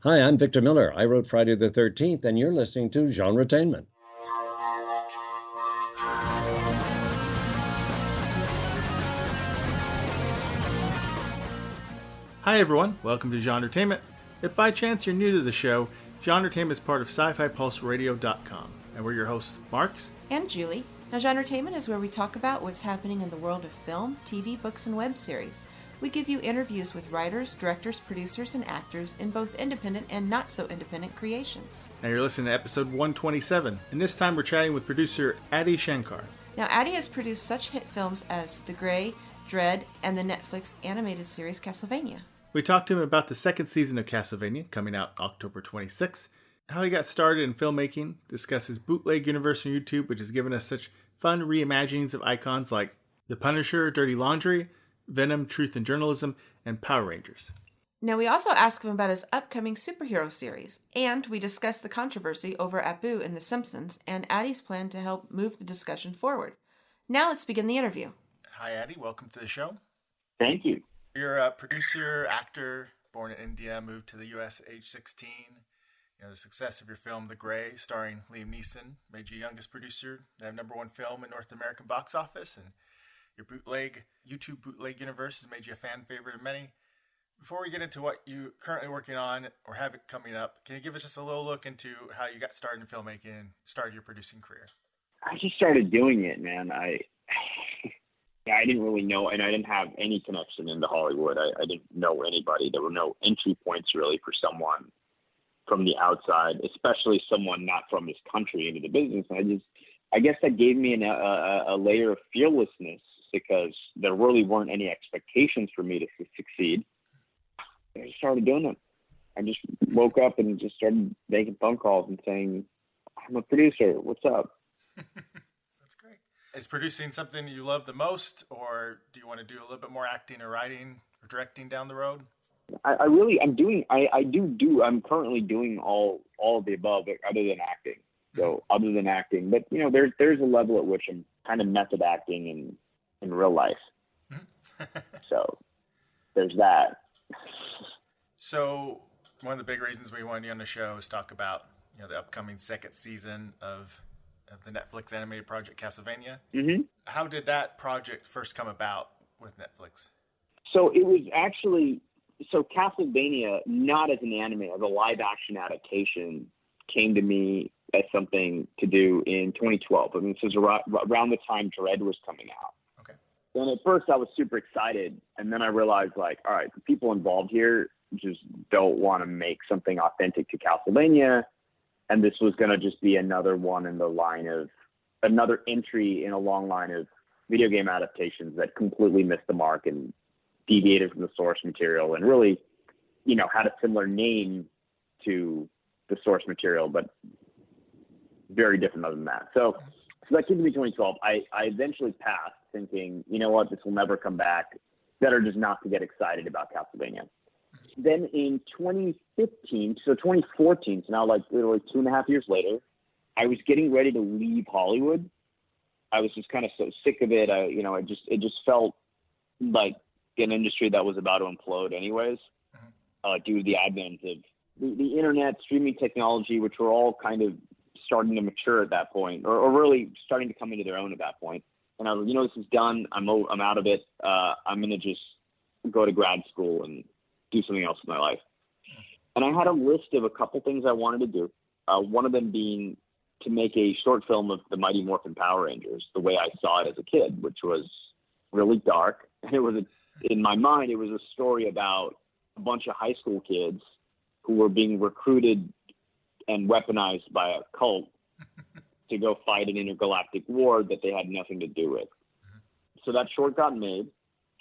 Hi, I'm Victor Miller. I wrote Friday the 13th, and you're listening to Genretainment. Hi everyone, welcome to Genretainment. If by chance you're new to the show, Genretainment is part of SciFiPulseRadio.com, and we're your hosts, Marks and Julie. Now, Genretainment is where we talk about what's happening in the world of film, TV, books, and web series. We give you interviews with writers, directors, producers, and actors in both independent and not-so-independent creations. Now you're listening to episode 127, and this time we're chatting with producer Adi Shankar. Now, Adi has produced such hit films as The Grey, Dredd, and the Netflix animated series Castlevania. We talked to him about the second season of Castlevania, coming out October 26th, how he got started in filmmaking, discuss his Bootleg Universe on YouTube, which has given us such fun reimaginings of icons like The Punisher, Dirty Laundry, Venom, Truth and Journalism, and Power Rangers. Now, we also ask him about his upcoming superhero series, and we discuss the controversy over Apu in The Simpsons and Adi's plan to help move the discussion forward. Now let's begin the interview. Hi, Adi. Welcome to the show. Thank you. You're a producer, actor, born in India, moved to the U.S. at age 16. The success of your film, The Grey, starring Liam Neeson, made you youngest producer to have #1 film in North American box office, and your YouTube Bootleg Universe has made you a fan favorite of many. Before we get into what you're currently working on or have it coming up, can you give us just a little look into how you got started in filmmaking and started your producing career? I just started doing it, man. I didn't really know, and I didn't have any connection into Hollywood. I didn't know anybody. There were no entry points really for someone from the outside, especially someone not from this country into the business. And I guess that gave me a layer of fearlessness because there really weren't any expectations for me to succeed. I just started doing it. I just woke up and just started making phone calls and saying, I'm a producer. What's up? That's great. Is producing something you love the most, or do you want to do a little bit more acting or writing or directing down the road? I'm currently doing all of the above other than acting. So other than acting, but there's a level at which I'm kind of method acting in real life. So there's that. So one of the big reasons we wanted you on the show is talk about the upcoming second season of the Netflix animated project Castlevania. Mm-hmm. How did that project first come about with Netflix? So it was actually Castlevania, not as an anime, as a live action adaptation, came to me as something to do in 2012. I mean, this was around the time Dredd was coming out. Okay. And at first I was super excited, and then I realized, all right, the people involved here just don't want to make something authentic to Castlevania, and this was going to just be another one in the line of another entry in a long line of video game adaptations that completely missed the mark and deviated from the source material and really, had a similar name to the source material, but very different other than that. So that came to me 2012. I eventually passed thinking, you know what, this will never come back. Better just not to get excited about Castlevania. Then in 2014, so now like literally 2.5 years later, I was getting ready to leave Hollywood. I was just kind of so sick of it. It just felt like an industry that was about to implode anyways, due to the advent of the internet, streaming technology, which were all kind of starting to mature at that point, or really starting to come into their own at that point. And I was like, this is done. I'm out of it. I'm going to just go to grad school and do something else with my life. And I had a list of a couple things I wanted to do. One of them being to make a short film of the Mighty Morphin Power Rangers, the way I saw it as a kid, which was really dark. And it was in my mind, it was a story about a bunch of high school kids who were being recruited and weaponized by a cult to go fight an intergalactic war that they had nothing to do with. So that short got made,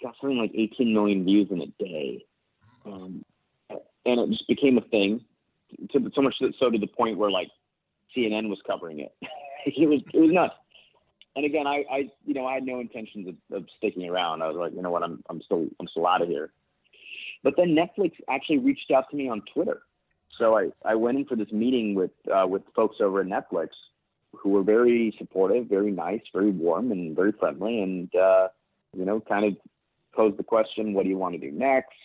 got something like 18 million views in a day. And it just became a thing, so much so to the point where like CNN was covering it. it was nuts. And again, I had no intentions of sticking around. I was like, you know what, I'm still out of here. But then Netflix actually reached out to me on Twitter. So I went in for this meeting with folks over at Netflix who were very supportive, very nice, very warm, and very friendly, and kind of posed the question, what do you want to do next?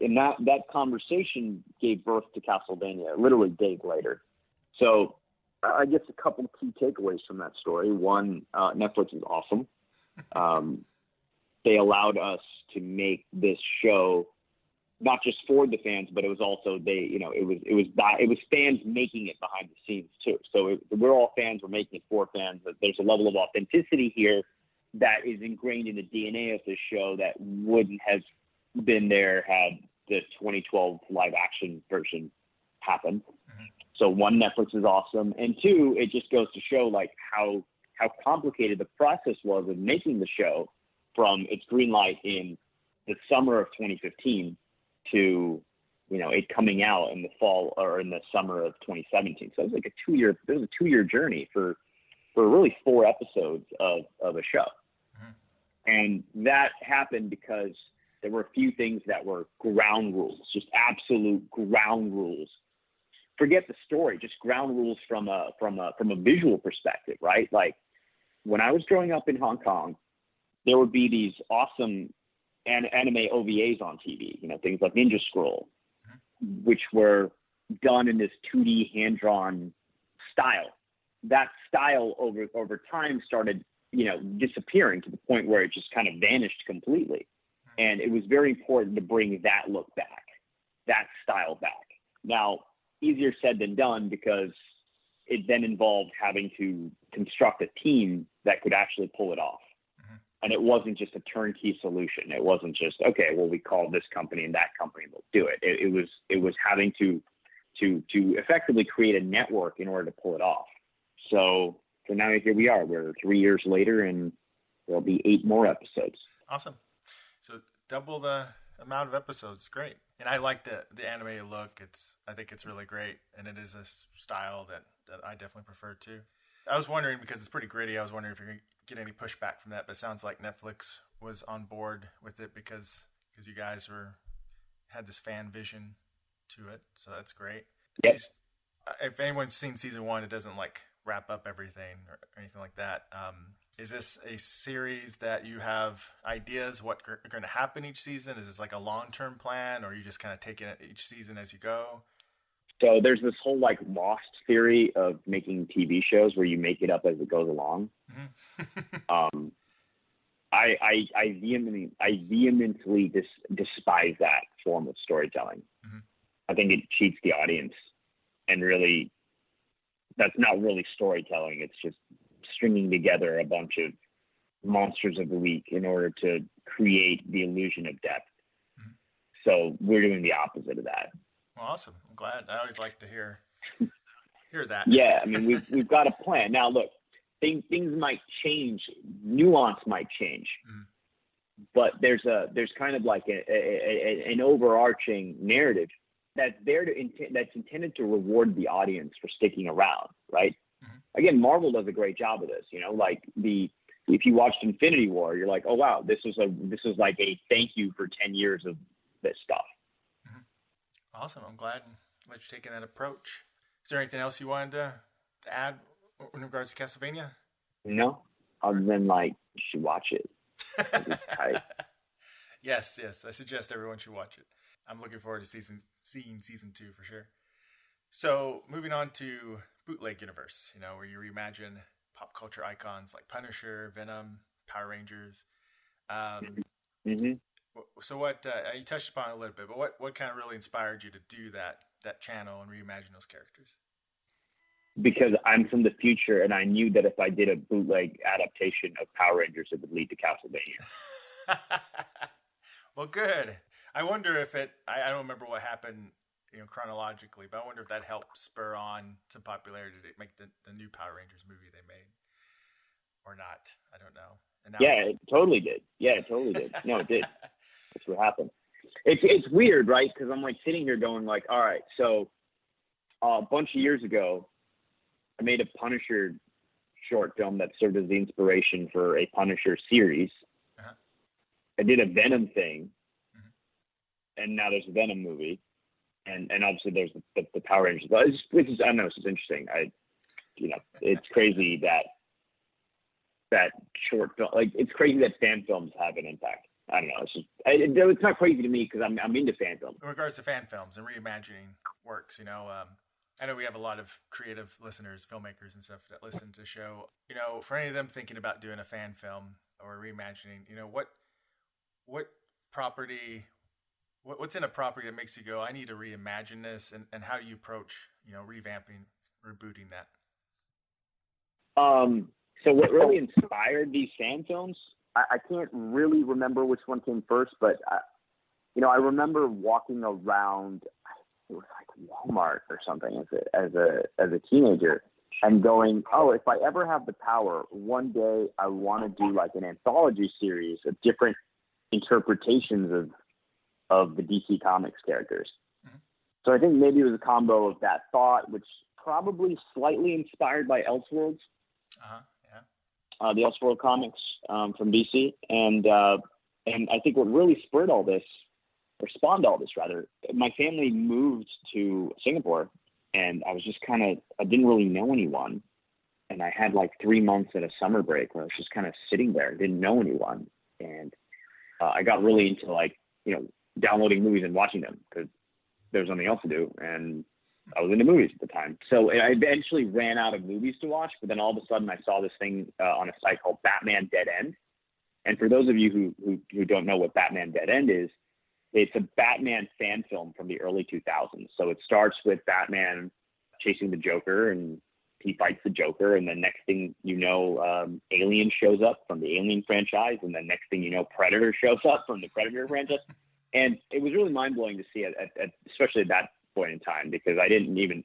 and that conversation gave birth to Castlevania literally days later. So I guess a couple of key takeaways from that story. One, Netflix is awesome. They allowed us to make this show not just for the fans, but it was also it was fans making it behind the scenes too. So we're all fans. We're making it for fans. There's a level of authenticity here that is ingrained in the DNA of this show that wouldn't have been there had the 2012 live action version happened. Mm-hmm. So one, Netflix is awesome. And two, it just goes to show like how complicated the process was of making the show from its green light in the summer of 2015 to, it coming out in the fall or in the summer of 2017. So it was like a 2-year journey for really 4 episodes of a show. Mm-hmm. And that happened because there were a few things that were ground rules, just absolute ground rules. Forget the story, just ground rules from a visual perspective, right? Like when I was growing up in Hong Kong, there would be these awesome anime OVAs on TV, things like Ninja Scroll, which were done in this 2D hand-drawn style. That style over time started, disappearing to the point where it just kind of vanished completely. And it was very important to bring that look back, that style back. Now, easier said than done because it then involved having to construct a team that could actually pull it off. And it wasn't just a turnkey solution. It wasn't just, okay, well, we call this company and that company will do it. It was having to effectively create a network in order to pull it off. So now here we are. We're 3 years later, and there'll be 8 more episodes. Awesome. So double the amount of episodes. Great. And I like the animated look. I think it's really great, and it is a style that I definitely prefer too. I was wondering, because it's pretty gritty, I was wondering if you're going to get any pushback from that, but it sounds like Netflix was on board with it because you guys had this fan vision to it. So that's great. Yes. If anyone's seen season 1, it doesn't like wrap up everything or anything like that. Is this a series that you have ideas what are going to happen each season? Is this like a long-term plan, or are you just kind of taking it each season as you go? So there's this whole like Lost theory of making TV shows where you make it up as it goes along. Mm-hmm. I vehemently despise that form of storytelling. Mm-hmm. I think it cheats the audience, and really, that's not really storytelling. It's just stringing together a bunch of monsters of the week in order to create the illusion of depth. Mm-hmm. So we're doing the opposite of that. Well, awesome. I'm glad. I always like to hear that. Yeah, I mean, we've got a plan. Now, look, things might change, nuance might change, but there's kind of like an overarching narrative that's there that's intended to reward the audience for sticking around, right? Mm-hmm. Again, Marvel does a great job of this. Like if you watched Infinity War, you're like, oh wow, this was like a thank you for 10 years of this stuff. Awesome. I'm glad you're taking that approach. Is there anything else you wanted to add in regards to Castlevania? No, other than like, you should watch it. Yes. I suggest everyone should watch it. I'm looking forward to seeing season 2 for sure. So moving on to Bootleg Universe, where you reimagine pop culture icons like Punisher, Venom, Power Rangers. Mm-hmm. So what you touched upon it a little bit, but what kind of really inspired you to do that channel and reimagine those characters? Because I'm from the future, and I knew that if I did a bootleg adaptation of Power Rangers, it would lead to Castlevania. Well, good. I wonder if I don't remember what happened, chronologically, but I wonder if that helped spur on some popularity to make the new Power Rangers movie they made, or not. I don't know. Yeah, it totally did. No, it did. That's what happened. It's weird, right? Because I'm like sitting here going like, all right, so a bunch of years ago, I made a Punisher short film that served as the inspiration for a Punisher series. Uh-huh. I did a Venom thing, and now there's a Venom movie, and obviously there's the Power Rangers. But I don't know, it's just interesting. It's crazy that short film, like it's crazy that fan films have an impact. I don't know. It's not crazy to me because I'm into fan film. In regards to fan films and reimagining works, you know, I know we have a lot of creative listeners, filmmakers and stuff that listen to the show. You know, for any of them thinking about doing a fan film or reimagining, you know, what property, what's in a property that makes you go, I need to reimagine this, and how do you approach, you know, revamping, rebooting that? So what really inspired these fan films, I can't really remember which one came first, but you know, I remember walking around, it was like Walmart or something as a teenager, and going, oh, if I ever have the power, one day I want to do like an anthology series of different interpretations of the DC Comics characters. Mm-hmm. So I think maybe it was a combo of that thought, which probably slightly inspired by Elseworlds. The Elseworld comics from DC, and I think what really spurred all this, or spawned all this rather, my family moved to Singapore, and I was just I didn't really know anyone, and I had like 3 months at a summer break where I was just kind of sitting there, didn't know anyone, and I got really into like, you know, downloading movies and watching them because there was nothing else to do, and I was into movies at the time. So I eventually ran out of movies to watch, but then all of a sudden I saw this thing on a site called Batman Dead End. And for those of you who don't know what Batman Dead End is, it's a Batman fan film from the early 2000s. So it starts with Batman chasing the Joker, and he fights the Joker. And then next thing you know, Alien shows up from the Alien franchise. And then next thing you know, Predator shows up from the Predator franchise. And it was really mind-blowing to see especially at that point in time, because I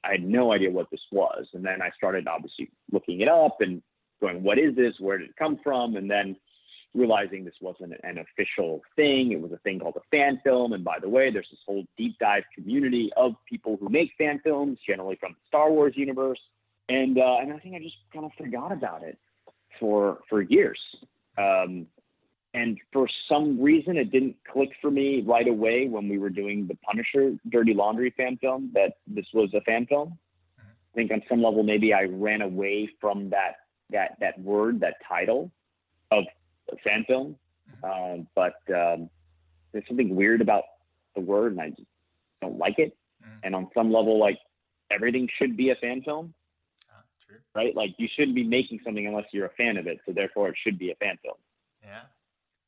had no idea what this was. And then I started obviously looking it up and going, what is this? Where did it come from? And then realizing this wasn't an official thing. It was a thing called a fan film. And by the way, there's this whole deep dive community of people who make fan films, generally from the Star Wars universe. And I think I just kind of forgot about it for years. And for some reason, it didn't click for me right away when we were doing the Punisher Dirty Laundry fan film that this was a fan film. I think on some level, maybe I ran away from that word, that title of a fan film. But there's something weird about the word, and I just don't like it. And on some level, like, everything should be a fan film, true. Right? Like, you shouldn't be making something unless you're a fan of it. So therefore, it should be a fan film. Yeah.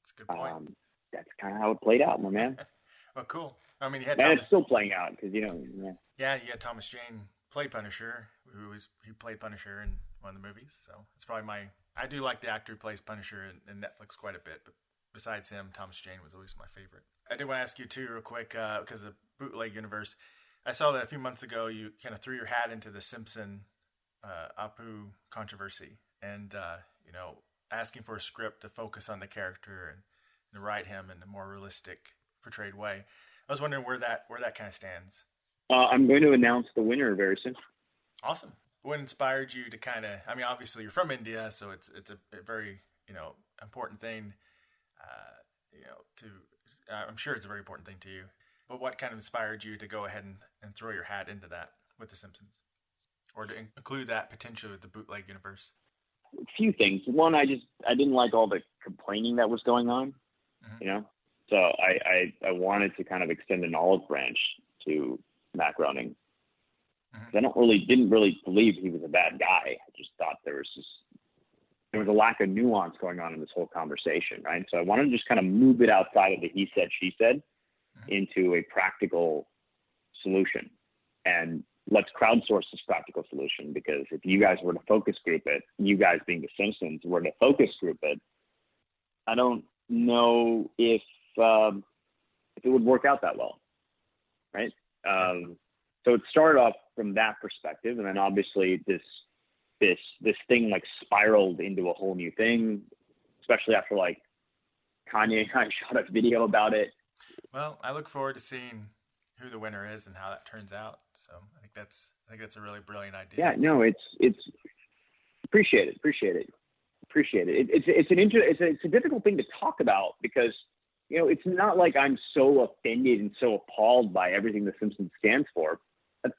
That's a good point. That's kind of how it played out, my man. Well, cool. I mean, it's still playing out because, you know. Yeah, you had Thomas Jane play Punisher, he played Punisher in one of the movies. So it's probably I do like the actor who plays Punisher in Netflix quite a bit, but besides him, Thomas Jane was always my favorite. I did want to ask you too, real quick, because of Bootleg Universe. I saw that a few months ago you kind of threw your hat into the Simpson Apu controversy, and you know, asking for a script to focus on the character and to write him in a more realistic, portrayed way. I was wondering where that kind of stands. I'm going to announce the winner very soon. Awesome. What inspired you to kind of? I mean, obviously you're from India, so it's a very, you know, important thing. You know, I'm sure it's a very important thing to you. But what kind of inspired you to go ahead and throw your hat into that with the Simpsons, or to include that potentially with the Bootleg Universe? A few things. One, I didn't like all the complaining that was going on, you know? So I wanted to kind of extend an olive branch to Matt Groening. I didn't really believe he was a bad guy. I just thought there was a lack of nuance going on in this whole conversation, right? So I wanted to just kind of move it outside of the he said, she said into a practical solution. And let's crowdsource this practical solution, because if you guys were to focus group it, you guys being the Simpsons were to focus group it, I don't know if it would work out that well, right? So it started off from that perspective, and then obviously this thing like spiraled into a whole new thing, especially after like Kanye and I shot a video about it. Well, I look forward to seeing who the winner is and how that turns out. So I think that's a really brilliant idea. Yeah, no, it's appreciate it. It's a difficult thing to talk about because, you know, it's not like I'm so offended and so appalled by everything the Simpsons stands for.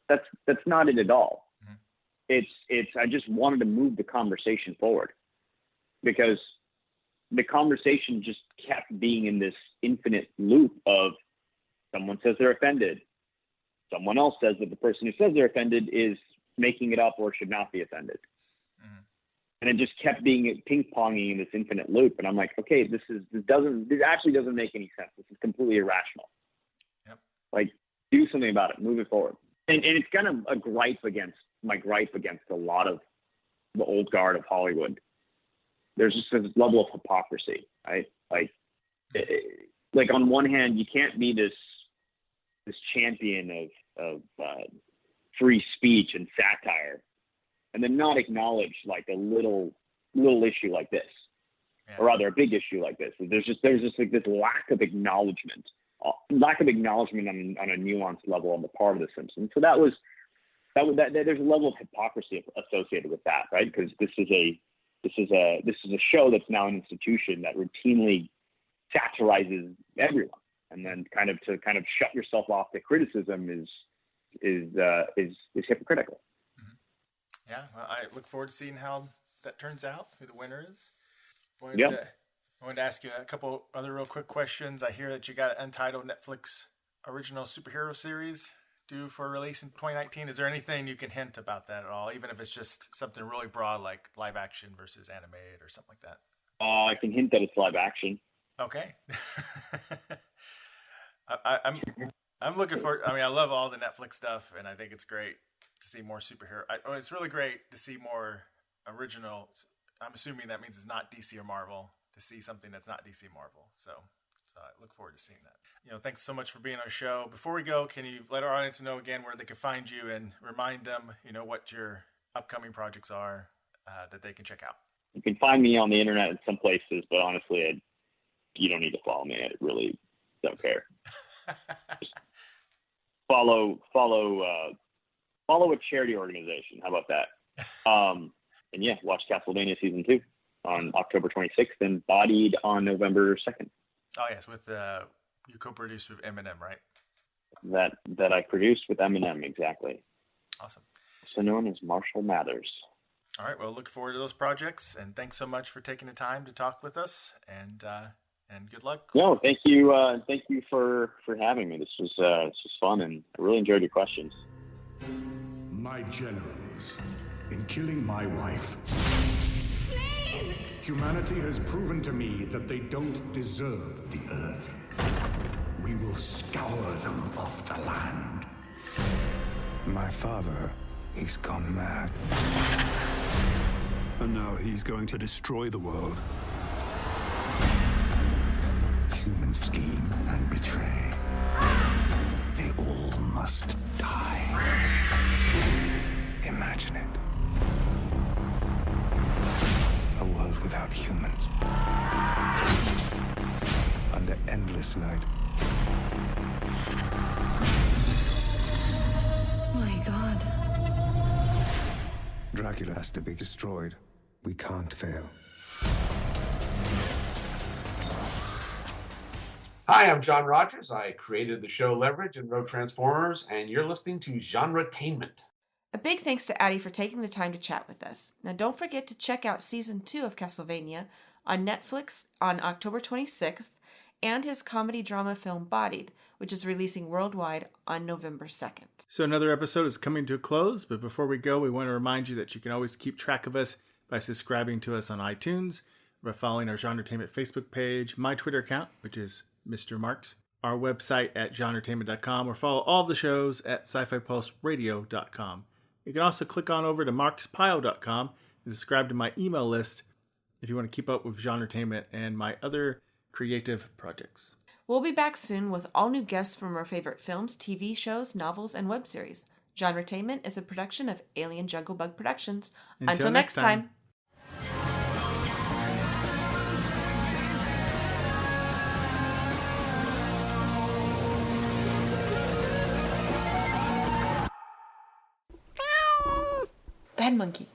That's not it at all. I just wanted to move the conversation forward, because the conversation just kept being in this infinite loop of someone says they're offended. Someone else says that the person who says they're offended is making it up or should not be offended. Mm-hmm. And it just kept being ping-ponging in this infinite loop. And I'm like, okay, this actually doesn't make any sense. This is completely irrational. Yep. Like, do something about it, move it forward. And it's kind of a gripe against a lot of the old guard of Hollywood. There's just this level of hypocrisy, right? Like on one hand, you can't be this champion of free speech and satire, and then not acknowledge like a little issue like this, or rather a big issue like this. There's just like this lack of acknowledgement on a nuanced level on the part of the Simpsons. So there's a level of hypocrisy associated with that, right? Because this is a show that's now an institution that routinely satirizes everyone, and then kind of shut yourself off to criticism is hypocritical. Mm-hmm. Yeah, well, I look forward to seeing how that turns out, who the winner is. I wanted to ask you a couple other real quick questions. I hear that you got an untitled Netflix original superhero series due for release in 2019. Is there anything you can hint about that at all, even if it's just something really broad like live action versus animated or something like that? I can hint that it's live action. Okay. I'm looking for. I mean, I love all the Netflix stuff, and I think it's great to see more superhero. It's really great to see more original. I'm assuming that means it's not DC or Marvel. To see something that's not DC Marvel. So I look forward to seeing that. Thanks so much for being on our show. Before we go, can you let our audience know again where they can find you and remind them, what your upcoming projects are that they can check out? You can find me on the internet in some places, but honestly, you don't need to follow me. I really don't care. follow a charity organization. How about that? And yeah, watch Castlevania season 2 on October 26th and Bodied on November 2nd. Oh yes, with you co-produced with Eminem, right? That I produced with Eminem, exactly. Awesome. So known as Marshall Mathers. All right, well, look forward to those projects, and thanks so much for taking the time to talk with us, and good luck. No, thank you for having me. This was fun, and I really enjoyed your questions. My generals, in killing my wife, please! Humanity has proven to me that they don't deserve the earth. We will scour them off the land. My father, he's gone mad. And now he's going to destroy the world. Human scheme and betray. They all must die. Imagine it. A world without humans. Under endless night. My God. Dracula has to be destroyed. We can't fail. Hi, I'm John Rogers. I created the show Leverage and wrote Transformers, and you're listening to Genretainment. A big thanks to Adi for taking the time to chat with us. Now, don't forget to check out Season 2 of Castlevania on Netflix on October 26th, and his comedy-drama film Bodied, which is releasing worldwide on November 2nd. So another episode is coming to a close, but before we go, we want to remind you that you can always keep track of us by subscribing to us on iTunes, by following our Genretainment Facebook page, my Twitter account, which is Mr. Marks, our website at genretainment.com, or follow all of the shows at scifipulseradio.com. You can also click on over to markspile.com and subscribe to my email list if you want to keep up with Genretainment and my other creative projects. We'll be back soon with all new guests from our favorite films, TV shows, novels, and web series. Genretainment is a production of Alien Jungle Bug Productions. Until next time. Bad monkey.